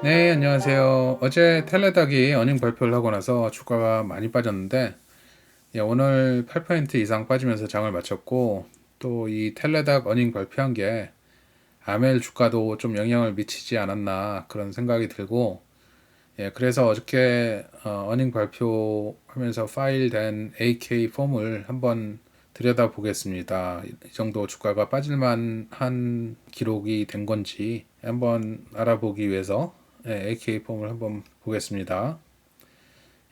네, 안녕하세요. 어제 텔레닥이 어닝 발표를 하고 나서 주가가 많이 빠졌는데, 예, 오늘 8% 이상 빠지면서 장을 마쳤고, 또 이 텔레닥 어닝 발표한 게 아멜 주가도 좀 영향을 미치지 않았나 그런 생각이 들고, 예, 그래서 어저께 어닝 발표하면서 파일된 AK 폼을 한번 들여다보겠습니다. 이 정도 주가가 빠질만한 기록이 된 건지 한번 알아보기 위해서 AK 폼을 한번 보겠습니다.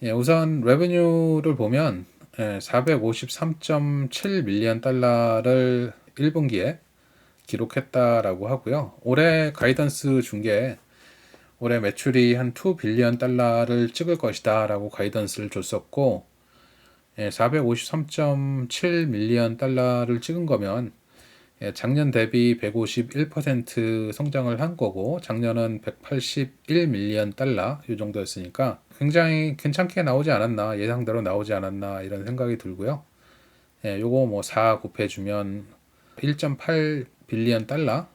예, 우선 레베뉴를 보면 453.7 밀리언 달러를 1분기에 기록했다라고 하고요. 올해 가이던스 준 게 올해 매출이 한 2 빌리언 달러를 찍을 것이다 라고 가이던스를 줬었고, 453.7 밀리언 달러를 찍은 거면 작년 대비 151% 성장을 한 거고, 작년은 181 밀리언 달러 이 정도였으니까 굉장히 괜찮게 나오지 않았나, 예상대로 나오지 않았나 이런 생각이 들고요. 요거 뭐 4 곱해주면 1.8 빌리언 달러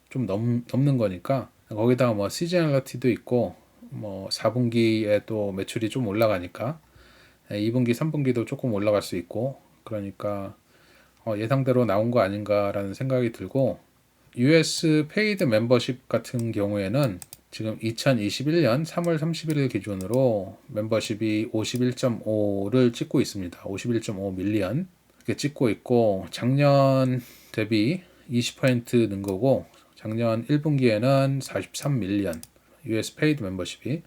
좀 넘는 거니까, 거기다가 뭐 시즈널리티도 있고 뭐 4분기에 또 매출이 좀 올라가니까 2분기, 3분기도 조금 올라갈 수 있고, 그러니까 예상대로 나온 거 아닌가라는 생각이 들고, US 페이드 멤버십 같은 경우에는 지금 2021년 3월 31일 기준으로 멤버십이 51.5를 찍고 있습니다. 51.5 밀리언 이렇게 찍고 있고, 작년 대비 20% 는 거고, 작년 1분기에는 43 밀리언 US 페이드 멤버십이,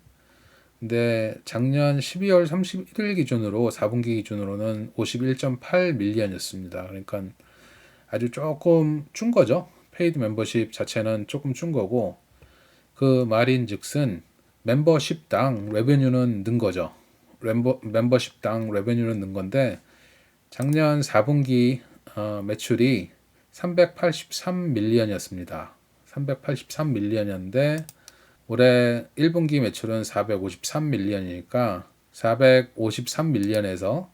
근데 작년 12월 31일 기준으로 4분기 기준으로는 51.8 밀리언이었습니다. 그러니까 아주 조금 준 거죠. 페이드 멤버십 자체는 조금 준 거고, 그 말인즉슨 멤버십당 레베뉴는 는 거죠. 멤버십당 레베뉴는 는 건데, 작년 4분기 매출이 383 밀리언이었습니다. 383 밀리언이었는데 올해 1분기 매출은 453 밀리언이니까 453 밀리언에서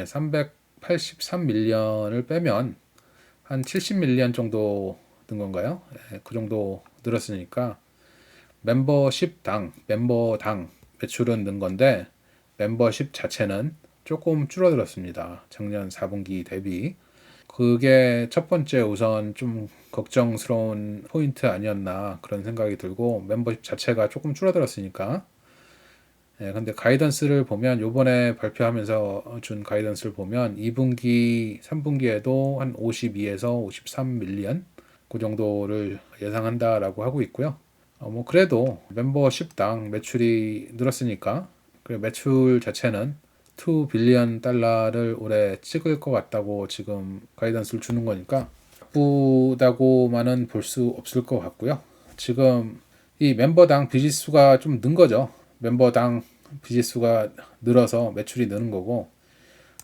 383 밀리언을 빼면 한 70 밀리언 정도 든 건가요? 그 정도 늘었으니까 멤버당 매출은 는 건데 멤버십 자체는 조금 줄어들었습니다. 작년 4분기 대비. 그게 첫 번째 우선 좀 걱정스러운 포인트 아니었나 그런 생각이 들고, 멤버십 자체가 조금 줄어들었으니까. 근데 가이던스를 보면 요번에 발표하면서 준 가이던스를 보면 2분기, 3분기에도 한 52에서 53 밀리언 그 정도를 예상한다라고 하고 있고요. 뭐 그래도 멤버십당 매출이 늘었으니까, 그 매출 자체는 2 빌리언 달러를 올해 찍을 것 같다고 지금 가이던스를 주는 거니까 나쁘다고만은 볼 수 없을 것 같고요. 지금 이 멤버당 비지수가 좀 는 거죠. 멤버당 비지수가 늘어서 매출이 느는 거고,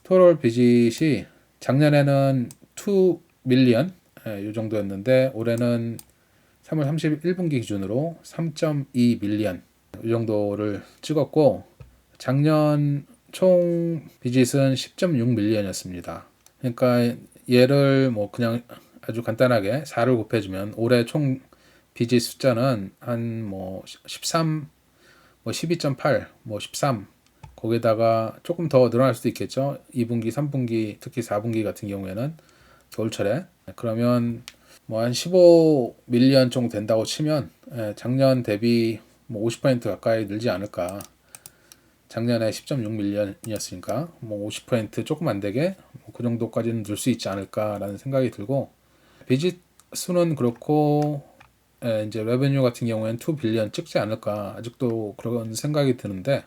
토럴 비짓이 작년에는 2 밀리언 이 정도였는데 올해는 3월 31분기 기준으로 3.2 밀리언 이 정도를 찍었고, 작년 총 비짓은 10.6 밀리언이었습니다. 그러니까 얘를 뭐 그냥 아주 간단하게 4를 곱해주면 올해 총 비짓 숫자는 한 뭐 13, 뭐 12.8, 뭐 13, 거기다가 조금 더 늘어날 수도 있겠죠. 2분기, 3분기, 특히 4분기 같은 경우에는 겨울철에, 그러면 뭐 한 15 밀리언 정도 된다고 치면 작년 대비 뭐 50% 가까이 늘지 않을까. 작년에 10.6 밀리언이었으니까 뭐 50% 조금 안 되게 그 정도까지는 늘 수 있지 않을까라는 생각이 들고, 비짓 수는 그렇고 이제 레베뉴 같은 경우에는 2 빌리언 찍지 않을까 아직도 그런 생각이 드는데,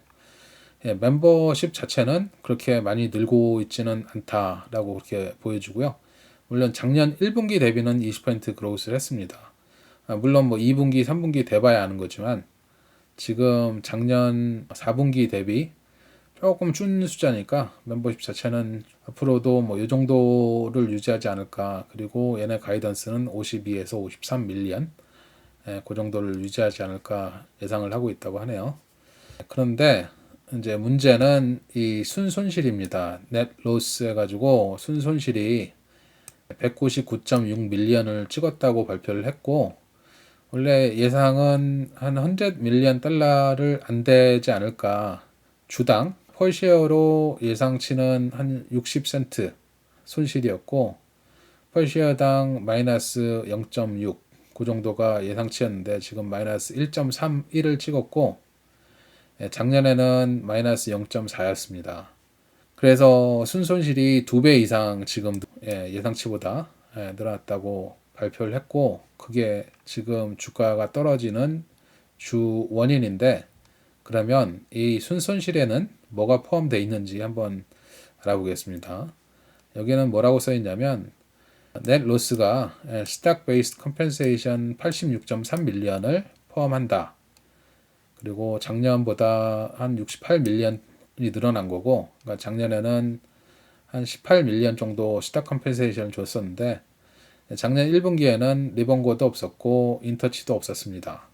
멤버십 자체는 그렇게 많이 늘고 있지는 않다라고 그렇게 보여주고요. 물론 작년 1분기 대비는 20% 그로스를 했습니다. 물론 뭐 2분기, 3분기 돼봐야 아는 거지만 지금 작년 4분기 대비 조금 준 숫자니까 멤버십 자체는 앞으로도 뭐 이 정도를 유지하지 않을까. 그리고 얘네 가이던스는 52에서 53 밀리언 그 정도를 유지하지 않을까 예상을 하고 있다고 하네요. 그런데 이제 문제는 이 순손실입니다. 넷 로스 해가지고 순손실이 199.6 밀리언을 찍었다고 발표를 했고, 원래 예상은 한 100 밀리언 달러를 안 되지 않을까. 주당 펄시어로 예상치는 한 60센트 손실이었고 펄시어당 마이너스 0.6 그 정도가 예상치였는데 지금 마이너스 1.31을 찍었고 작년에는 마이너스 0.4였습니다. 그래서 순손실이 2배 이상 지금 예상치보다 늘어났다고 발표를 했고 그게 지금 주가가 떨어지는 주 원인인데 그러면 이 순손실에는 뭐가 포함되어 있는지 한번 알아보겠습니다. 여기는 뭐라고 써 있냐면 넷 로스가 스탁 베이스드 컴펜세이션 86.3밀리언을 포함한다. 그리고 작년보다 한 68밀리언이 늘어난 거고 그러니까 작년에는 한 18밀리언 정도 스탁 컴펜세이션을 줬었는데 작년 1분기에는 리본고도 없었고 인터치도 없었습니다.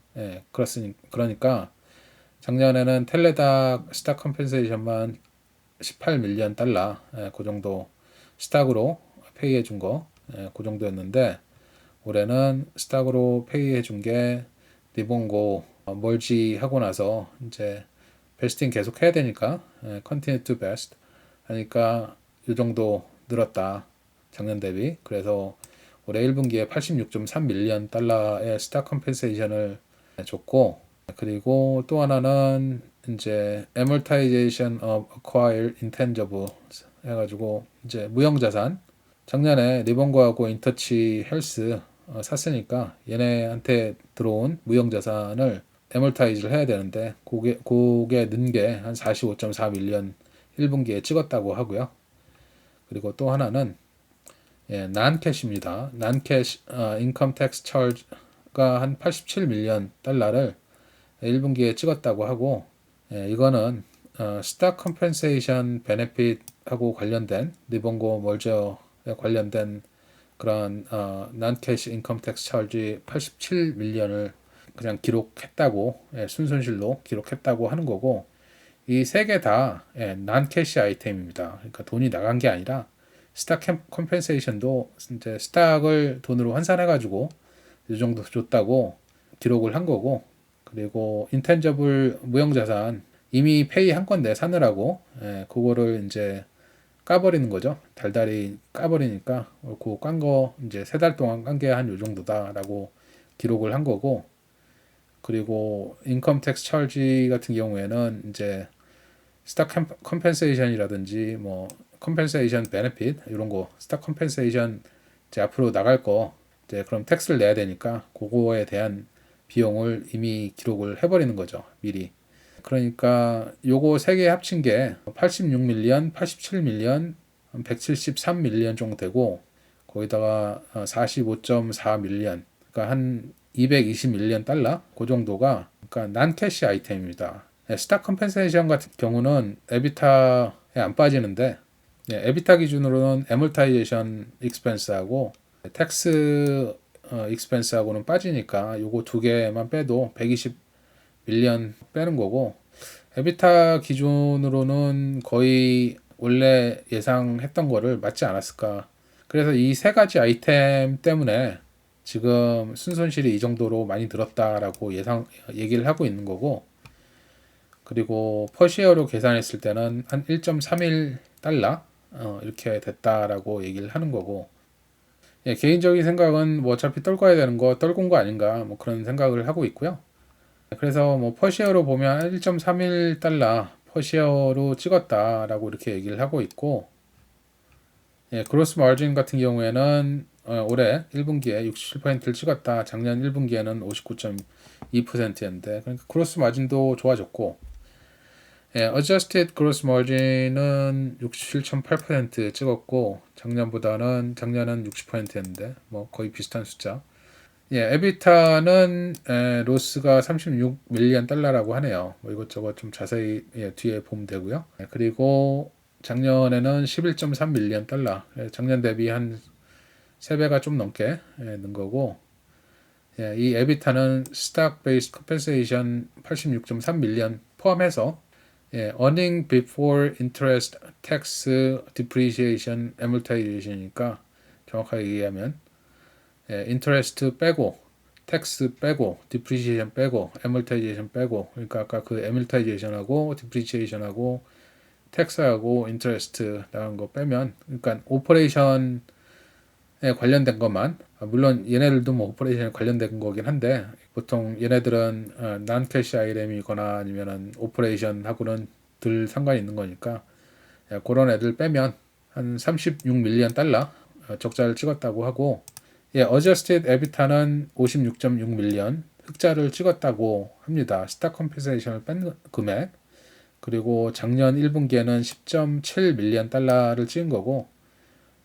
그러니까 작년에는 텔레닥 스탁 컴펜세이션만 18밀리언 달러 그 정도 스탁으로 페이해 준 거 그 정도였는데 올해는 스탁으로 페이해 준 게 리본고 멀지 하고 나서 이제 베스팅 계속 해야 되니까 continue to best 하니까 이 정도 늘었다 작년 대비. 그래서 올해 1분기에 86.3밀리언 달러의 스탁 컴펜세이션을 줬고 그리고 또 하나는 이제 amortization of acquired intangibles 해가지고 이제 무형자산 작년에 리본고하고 인터치 헬스 샀으니까 얘네한테 들어온 무형자산을 애몰타이즈를 해야 되는데 그게 는 게 한 45.4밀리언 1분기에 찍었다고 하고요. 그리고 또 하나는 난캐시입니다. 난캐시 인컴 텍스 차지가 한 87밀리언 달러를 1분기에 찍었다고 하고 이거는 스탁 컴펜세이션 베네핏하고 관련된 리본고 멀저에 관련된 그런 난캐시 인컴 텍스 차지 87밀리언을 그냥 기록했다고 순손실로 기록했다고 하는 거고 이 세 개 다 난캐시 아이템입니다. 그러니까 돈이 나간 게 아니라 스탁 컴펜세이션도 이제 스탁을 돈으로 환산해가지고 이 정도 줬다고 기록을 한 거고 그리고 인텐저블 무형자산 이미 페이한 건데 사느라고 그거를 이제 까버리는 거죠. 달달이 까버리니까 그 깐 거 이제 3달 동안 깐 게 한 요 정도다라고 기록을 한 거고 그리고 인컴 텍스 차지 같은 경우에는 이제 스탁 컴펜세이션이라든지 뭐 컴펜세이션 베네핏 이런 거 스탁 컴펜세이션 이제 앞으로 나갈 거 이제 그럼 텍스를 내야 되니까 그거에 대한 비용을 이미 기록을 해버리는 거죠. 미리. 그러니까 요거 세 개 합친 게 86밀리언, 87밀리언, 173밀리언 정도 되고 거기다가 45.4밀리언 그러니까 한 220밀리언 달러 그 정도가 그러니까 난캐시 아이템입니다. 스탁 컴펜세이션 같은 경우는 에비타에 안 빠지는데 에비타 기준으로는 애몰타이제이션 익스펜스하고 텍스 익스펜스하고는 빠지니까 요거 두 개만 빼도 120밀리언 빼는 거고 에비타 기준으로는 거의 원래 예상했던 거를 맞지 않았을까. 그래서 이 세 가지 아이템 때문에 지금 순손실이 이 정도로 많이 들었다라고 얘기를 하고 있는 거고 그리고 퍼시어로 계산했을 때는 한 1.31달러 이렇게 됐다라고 얘기를 하는 거고 개인적인 생각은 뭐 어차피 떨궈야 되는 거 떨군 거 아닌가 뭐 그런 생각을 하고 있고요. 그래서 뭐 퍼시어로 보면 1.31달러 퍼시어로 찍었다라고 이렇게 얘기를 하고 있고 그로스 마진 같은 경우에는 올해 1분기에 67%를 찍었다. 작년 1분기에는 59.2%였는데 그러니까 크로스 마진도 좋아졌고 adjusted gross margin은 67.8% 찍었고 작년은 60%였는데 뭐 거의 비슷한 숫자. 에비타는 로스가 36밀리언 달러라고 하네요. 뭐 이것저것 좀 자세히 뒤에 보면 되고요. 그리고 작년에는 11.3밀리언 달러. 작년 대비 한 3배가 좀 넘게 는 거고 이 에비타는 스탁 베이스 컴펜세이션 86.3밀리언 포함해서 earning before interest, tax, depreciation, amortization이니까 정확하게 얘기하면 인터레스트 빼고 텍스 빼고 디프리시에이션 빼고 애멀타이제이션 빼고, 그러니까 아까 그 애멀타이제이션하고 디프리시에이션하고 텍스하고 인터레스트 나간 거 빼면, 그러니까 오퍼레이션에 관련된 것만, 물론 얘네들도 뭐 오퍼레이션에 관련된 거긴 한데 보통 얘네들은 난캐시 아이템이거나 아니면은 오퍼레이션하고는 덜 상관이 있는 거니까 그런 애들 빼면 한 36밀리언 달러 적자를 찍었다고 하고, 어저스티드 에비타는 56.6밀리언 흑자를 찍었다고 합니다. 스탁 컴펜세이션을 뺀 금액. 그리고 작년 1분기에는 10.7밀리언 달러를 찍은 거고,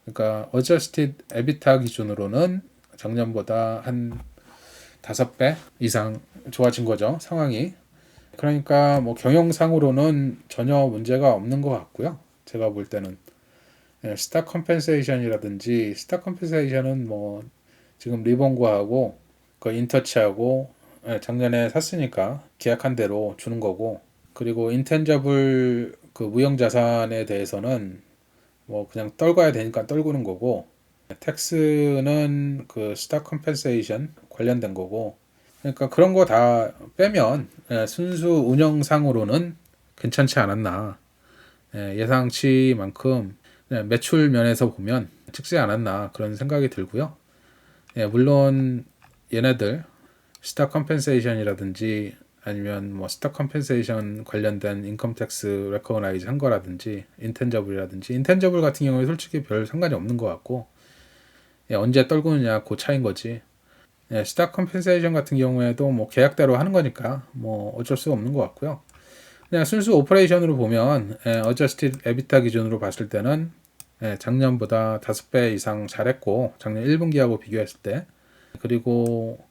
그러니까 어저스티드 에비타 기준으로는 작년보다 한 5배 이상 좋아진 거죠, 상황이. 그러니까 뭐 경영상으로는 전혀 문제가 없는 것 같고요. 제가 볼 때는 스탁 컴펜세이션이라든지, 스탁 컴펜세이션은 뭐 지금 리본고하고 그 인터치하고 작년에 샀으니까 계약한 대로 주는 거고, 그리고 인텐저블 그 무형 자산에 대해서는 뭐 그냥 떨궈야 되니까 떨구는 거고, 텍스는 그 스탁 컴펜세이션 관련된 거고, 그러니까 그런 거 다 빼면 순수 운영상으로는 괜찮지 않았나. 예상치만큼 매출 면에서 보면 찍지 않았나 그런 생각이 들고요. 물론 얘네들 스탁 컴펜세이션이라든지 아니면 뭐 스탁 컴펜세이션 관련된 인컴 텍스 레커그나이즈 한 거라든지 인텐저블이라든지, 인텐저블 같은 경우에 솔직히 별 상관이 없는 것 같고, 언제 떨구느냐 그 차인 거지. 스탁 컴펜세이션 같은 경우에도 뭐 계약대로 하는 거니까 뭐 어쩔 수 없는 것 같고요. 그냥 순수 오퍼레이션으로 보면 어저스티드 에비타 기준으로 봤을 때는 작년보다 5배 이상 잘했고, 작년 1분기하고 비교했을 때. 그리고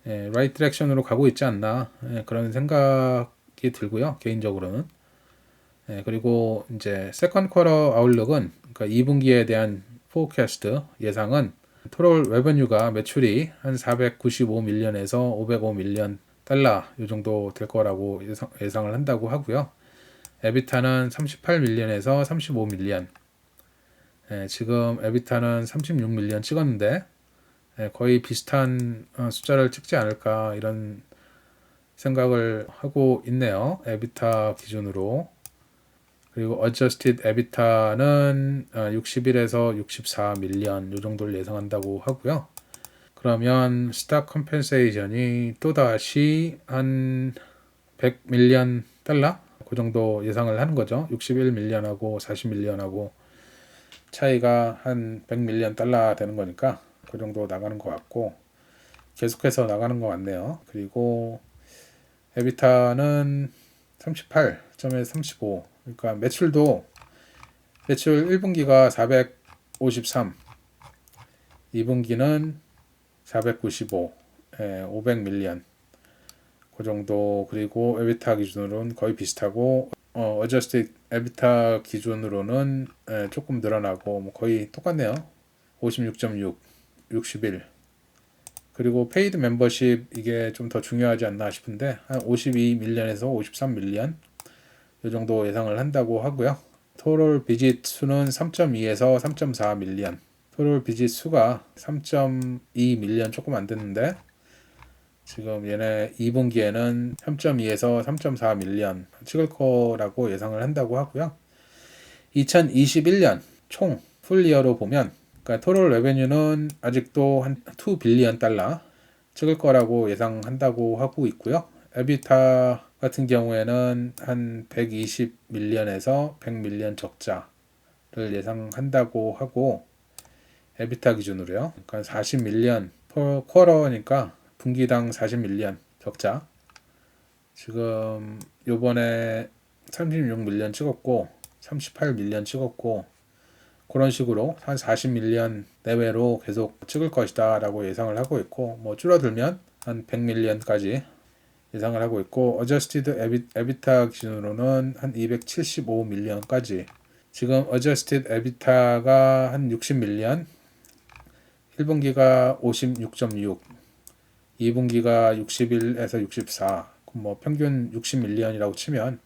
라이트 디렉션으로 가고 있지 않나 그런 생각이 들고요, 개인적으로는. 그리고 이제 세컨 쿼터 아웃룩은, 그러니까 2분기에 대한 포캐스트 예상은 토럴 레버뉴가 매출이 한 495밀리언에서 505밀리언 달러 이 정도 될 거라고 예상을 한다고 하고요. 에비타는 38밀리언에서 35밀리언. 지금 에비타는 36밀리언 찍었는데 거의 비슷한 숫자를 찍지 않을까 이런 생각을 하고 있네요, 에비타 기준으로. 그리고 어저스티드 에비타는 61에서 64밀리언 이 정도를 예상한다고 하고요. 그러면 스탁 컴펜세이션이 또다시 한 100밀리언 달러 그 정도 예상을 하는 거죠. 61밀리언하고 40밀리언하고 차이가 한 100밀리언 달러 되는 거니까 그 정도 나가는 것 같고, 계속해서 나가는 것 같네요. 그리고 에비타는 38점에서 35, 그러니까 매출 1분기가 453, 2분기는 495, 500밀리언 그 정도. 그리고 에비타 기준으로는 거의 비슷하고, 어저스티드 에비타 기준으로는 조금 늘어나고 뭐 거의 똑같네요. 56.6, 61. 그리고 페이드 멤버십, 이게 좀 더 중요하지 않나 싶은데 한 52밀리언에서 53밀리언 이 정도 예상을 한다고 하고요. 토럴 비짓 수는 3.2에서 3.4밀리언. 토럴 비짓 수가 3.2밀리언 조금 안 됐는데 지금 얘네 2분기에는 3.2에서 3.4밀리언 찍을 거라고 예상을 한다고 하고요. 2021년 총 풀리어로 보면, 그러니까 토럴 레베뉴는 아직도 한 2빌리언 달러 찍을 거라고 예상한다고 하고 있고요. 에비타 같은 경우에는 한 120밀리언에서 100밀리언 적자를 예상한다고 하고, 에비타 기준으로요. 그러니까 40밀리언 퍼 쿼터니까 분기당 40밀리언 적자. 지금 요번에 36밀리언 찍었고 38밀리언 찍었고, 그런 식으로 한 40밀리언 내외로 계속 찍을 것이다 라고 예상을 하고 있고, 뭐 줄어들면 한 100밀리언까지 예상을 하고 있고, 어저스티드 에비타 기준으로는 한 275밀리언까지. 지금 어저스티드 에비타가 한 60밀리언, 1분기가 56.6, 2분기가 61에서 64, 뭐 평균 60밀리언이라고 치면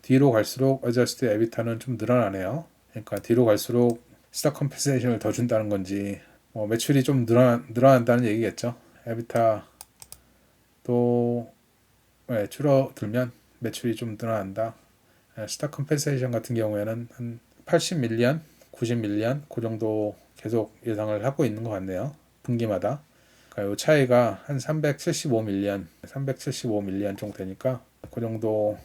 뒤로 갈수록 어저스티드 에비타는 좀 늘어나네요. 그러니까 뒤로 갈수록 스탁 컴펜세이션을 더 준다는 건지, 뭐 매출이 좀 늘어난다는 얘기겠죠. 에비타도 줄어들면 매출이 좀 늘어난다. 스탁 컴펜세이션 같은 경우에는 한 80밀리언, 90밀리언 그 정도 계속 예상을 하고 있는 것 같네요. 분기마다. 그러니까 이 차이가 한 375밀리언 정도 되니까 그 정도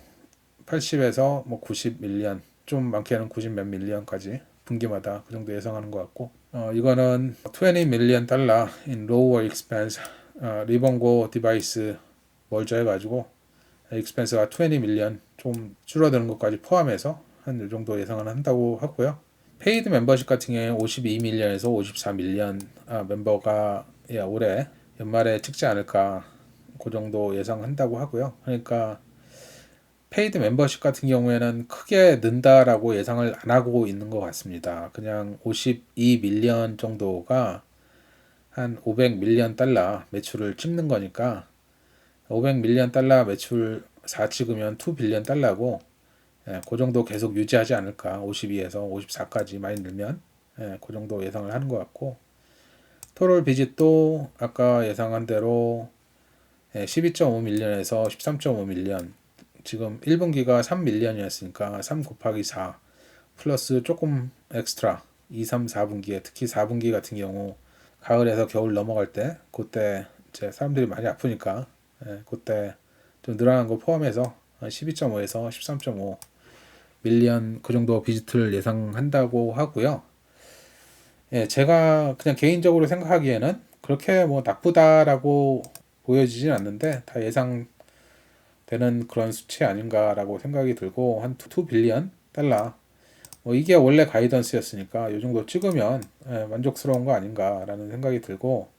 80에서 뭐 90밀리언, 좀 많게는 90 몇 밀리언까지 분기마다 그 정도 예상하는 것 같고, 이거는 20밀리언 달러 in lower expense, 리본고 디바이스 멀저 해가지고 expense가 20밀리언 좀 줄어드는 것까지 포함해서 한 이 정도 예상을 한다고 하고요. 페이드 멤버십 같은 경우에 52밀리언에서 54밀리언 멤버가 올해 연말에 찍지 않을까 그 정도 예상한다고 하고요. 그러니까 페이드 멤버십 같은 경우에는 크게 는다라고 예상을 안 하고 있는 것 같습니다. 그냥 52밀리언 정도가 한 500밀리언 달러 매출을 찍는 거니까 500밀리언 달러 매출 4 찍으면 2빌리언 달러고 그 정도 계속 유지하지 않을까. 52에서 54까지 많이 늘면 그 정도 예상을 하는 것 같고, 토럴 비짓도 아까 예상한 대로 12.5밀리언에서 13.5밀리언, 지금 1분기가 3밀리언이었으니까 3 곱하기 4 플러스 조금 엑스트라 2, 3, 4분기에, 특히 4분기 같은 경우 가을에서 겨울 넘어갈 때 그때 이제 사람들이 많이 아프니까 그때 좀 늘어난 거 포함해서 12.5에서 13.5 밀리언 그 정도 비지트를 예상한다고 하고요. 제가 그냥 개인적으로 생각하기에는 그렇게 뭐 나쁘다라고 보여지진 않는데 다 예상되는 그런 수치 아닌가라고 생각이 들고, 한 2빌리언 달러 뭐 이게 원래 가이던스였으니까 이 정도 찍으면 만족스러운 거 아닌가라는 생각이 들고,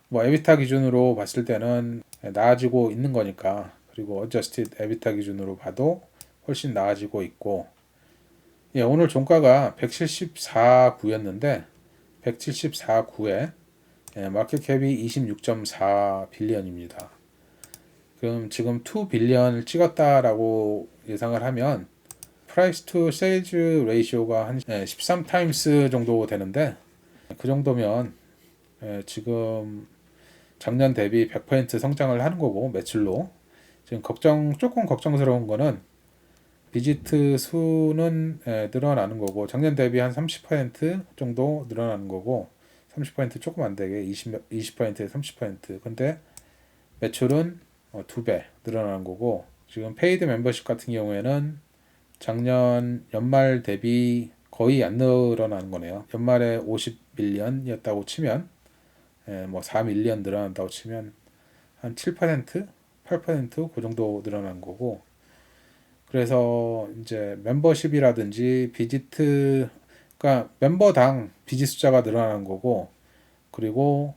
뭐 에비타 기준으로 봤을 때는 나아지고 있는 거니까, 그리고 어저스티드 에비타 기준으로 봐도 훨씬 나아지고 있고, 오늘 종가가 174구였는데 174구에 마켓캡이 26.4빌리언입니다. 그럼 지금 2빌리언을 찍었다라고 예상을 하면 프라이스 투 세일즈 레이시오가 한 13타임스 정도 되는데, 그 정도면 지금 작년 대비 100% 성장을 하는 거고, 매출로. 지금 조금 걱정스러운 거는 비지트 수는 늘어나는 거고, 작년 대비 한 30% 정도 늘어나는 거고, 30% 조금 안 되게 20%에 30%. 근데 매출은 2배 늘어나는 거고, 지금 페이드 멤버십 같은 경우에는 작년 연말 대비 거의 안 늘어나는 거네요. 연말에 50밀리언이었다고 치면 뭐 4밀리언 늘어난다고 치면 한 7%, 8%그 정도 늘어난 거고, 그래서 이제 멤버십이라든지 비지트, 그러니까 멤버당 비지 숫자가 늘어나는 거고, 그리고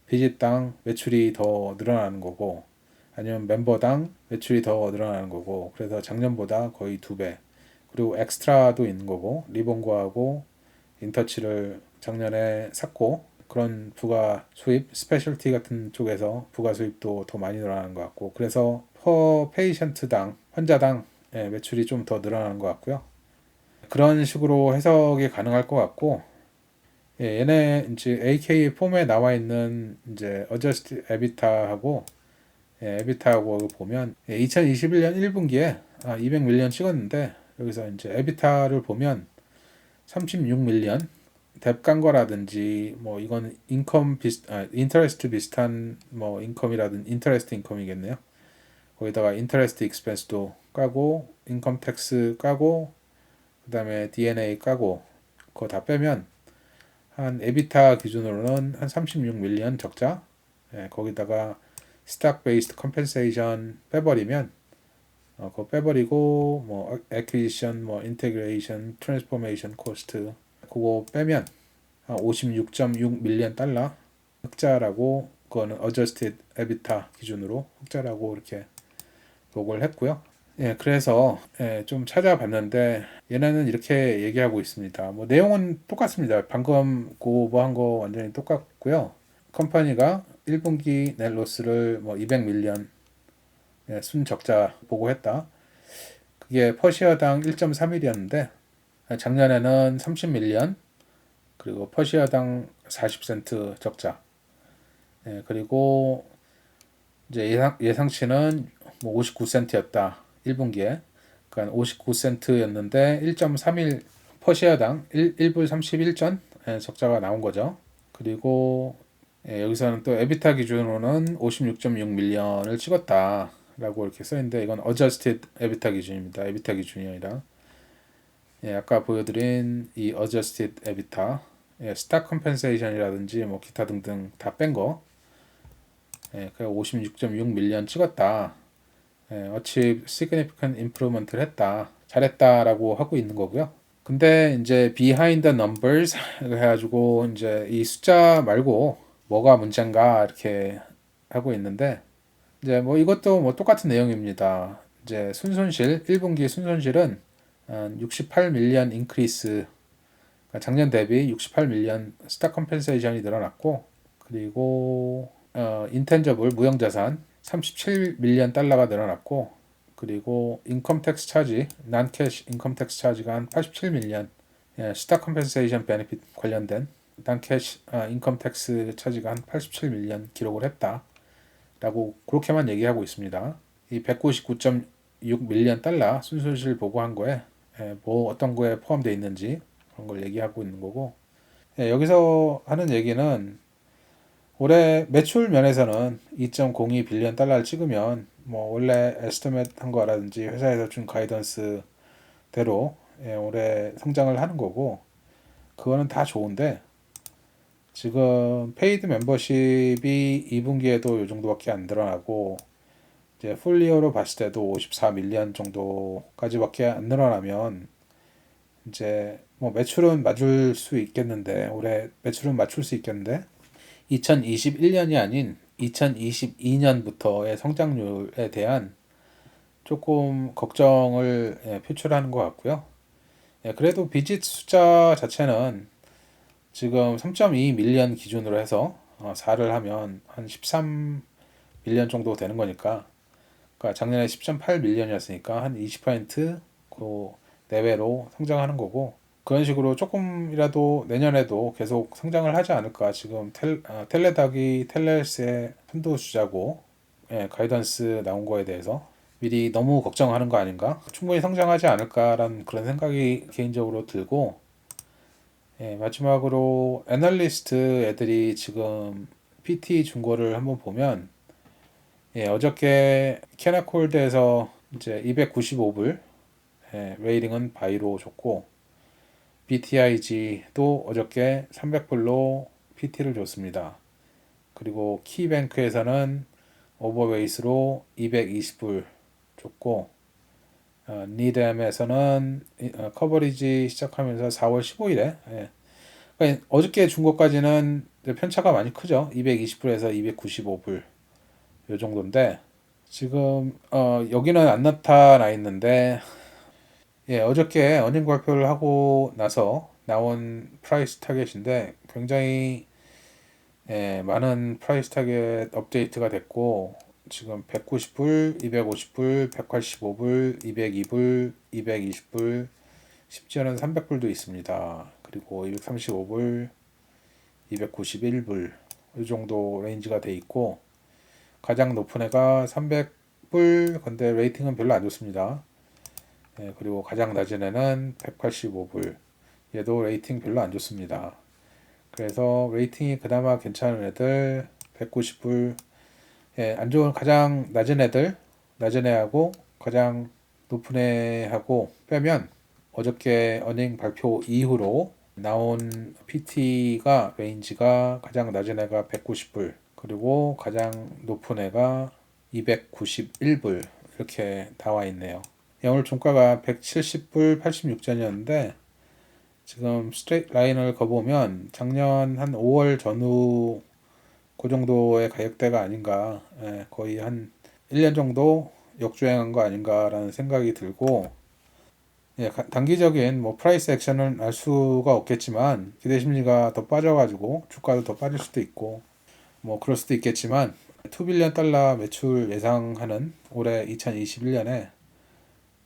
비지당 매출이 더 늘어나는 거고, 아니면 멤버당 매출이 더 늘어나는 거고, 그래서 작년보다 거의 2배. 그리고 엑스트라도 있는 거고, 리본고하고 인터치를 작년에 샀고, 그런 부가 수입, 스페셜티 같은 쪽에서 부가 수입도 더 많이 늘어나는 것 같고, 그래서 퍼 페이션트당, 환자당 매출이 좀 더 늘어나는 것 같고요. 그런 식으로 해석이 가능할 것 같고, 얘네 이제 AK 폼에 나와 있는 이제 어저스트 에비타하고 에비타하고 보면 2021년 1분기에 200밀리언 찍었는데, 여기서 이제 에비타를 보면 36밀리언 뎁 간 거라든지 뭐 이건 인터레스트 비슷한 뭐 인컴이라든지 인터레스트 인컴이겠네요. 거기다가 인터레스트 익스펜스도 까고 인컴 텍스 까고 그다음에 D&A 까고 그거 다 빼면 한 에비타 기준으로는 한 36밀리언 적자. 거기다가 스탁 베이스드 컴펜세이션 빼버리면 그거 빼버리고 뭐 액퀴지션, 뭐 인테그레이션, 트랜스포메이션 코스트 그거 빼면 한 56.6밀리언 달러 흑자라고, 그거는 어저스티드 에비타 기준으로 흑자라고 이렇게 보고를 했고요. 그래서 좀 찾아봤는데 얘네는 이렇게 얘기하고 있습니다. 뭐 내용은 똑같습니다. 방금 고한 거 완전히 똑같고요. 컴퍼니가 1분기 net 로스를 뭐 200밀리언 순적자 보고했다. 그게 퍼시어당 1.3일이었는데 작년에는 30밀리언, 그리고 퍼시어당 40센트 적자. 그리고 이제 예상치는 뭐 59센트였다. 1분기에. 그러니까 59센트였는데 1.31 퍼시어당 1불 31전 적자가 나온 거죠. 그리고 여기서는 또 에비타 기준으로는 56.6 밀리언을 찍었다라고 이렇게 써있는데 이건 adjusted 에비타 기준입니다. 에비타 기준이 아니라 아까 보여드린 이 adjusted 에비타 스탁 컴펜세이션이라든지 뭐 기타 등등 다 뺀 거. 그 56.6 밀리언 찍었다. achieve significant improvement를 했다. 잘했다라고 하고 있는 거고요. 근데 이제 behind the numbers 해가지고 이제 이 숫자 말고 뭐가 문제인가 이렇게 하고 있는데 이제 뭐 이것도 뭐 똑같은 내용입니다. 이제 순손실 1분기 순손실은 68 밀리언 인크리스 그러니까 작년 대비 68 밀리언 스탁 컴펜세이션이 늘어났고 그리고 인텐저블 무형자산 37 밀리언 달러가 늘어났고 그리고 인컴 텍스 차지, 난캐시 인컴 텍스 차지가 한 87 밀리언, 스탁 컴펜세이션 베네핏 관련된 난캐시 인컴 텍스 차지가 한 87 밀리언 기록을 했다라고 그렇게만 얘기하고 있습니다. 이 199.6 밀리언 달러 순손실 보고한 거에 뭐 어떤 거에 포함되어 있는지 그런 걸 얘기하고 있는 거고 여기서 하는 얘기는 올해 매출 면에서는 2.02 빌리언 달러를 찍으면 뭐 원래 에스티메이트 한 거라든지 회사에서 준 가이던스대로 올해 성장을 하는 거고 그거는 다 좋은데 지금 페이드 멤버십이 2분기에도 이 정도밖에 안 늘어나고 이제 풀리어로 봤을 때도 54 밀리언 정도까지밖에 안 늘어나면 이제 뭐 매출은 맞출 수 있겠는데 올해 매출은 맞출 수 있겠는데 2021년이 아닌 2022년부터의 성장률에 대한 조금 걱정을 표출하는 것 같고요. 그래도 비짓 숫자 자체는 지금 3.2 밀리언 기준으로 해서 4를 하면 한 13 밀리언 정도 되는 거니까 그러니까 작년에 10.8 밀리언이었으니까 한 20%그 내외로 성장하는 거고 그런 식으로 조금이라도 내년에도 계속 성장을 하지 않을까. 지금 텔레닥이 텔레스의 선두주자고 가이던스 나온 거에 대해서 미리 너무 걱정하는 거 아닌가? 충분히 성장하지 않을까라는 그런 생각이 개인적으로 들고 마지막으로 애널리스트 애들이 지금 PT 준 거를 한번 보면 어저께 캐나콜드에서 이제 295불 레이딩은 바이로 줬고 BTIG도 어저께 300불로 PT를 줬습니다. 그리고 키뱅크에서는 오버웨이스로 220불 줬고 니뎀에서는 커버리지 시작하면서 4월 15일에 그러니까 어저께 준 것까지는 편차가 많이 크죠. 220불에서 295불 요 정도인데 지금 여기는 안 나타나 있는데 어저께 어닝 발표를 하고 나서 나온 프라이스 타겟인데 굉장히 많은 프라이스 타겟 업데이트가 됐고 지금 190불, 250불, 185불, 202불, 220불, 심지어는 300불도 있습니다. 그리고 235불, 291불 이 정도 레인지가 돼 있고 가장 높은 애가 300불 근데 레이팅은 별로 안 좋습니다. 그리고 가장 낮은 애는 185불 얘도 레이팅 별로 안 좋습니다. 그래서 레이팅이 그나마 괜찮은 애들 190불 안 좋은 가장 낮은 애들 낮은 애하고 가장 높은 애하고 빼면 어저께 어닝 발표 이후로 나온 PT가 레인지가 가장 낮은 애가 190불 그리고 가장 높은 애가 291불 이렇게 나와 있네요. 오늘 종가가 170불 86전이었는데 지금 스트레이트 라인을 거보면 작년 한 5월 전후 그 정도의 가격대가 아닌가 거의 한 1년 정도 역주행한 거 아닌가라는 생각이 들고 단기적인 뭐 프라이스 액션은 알 수가 없겠지만 기대 심리가 더 빠져가지고 주가도 더 빠질 수도 있고 뭐 그럴 수도 있겠지만 2빌리언 달러 매출 예상하는 올해 2021년에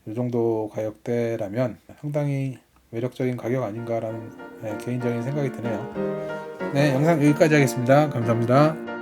이 정도 가격대라면 상당히 매력적인 가격 아닌가라는 개인적인 생각이 드네요. 네, 영상 여기까지 하겠습니다. 감사합니다.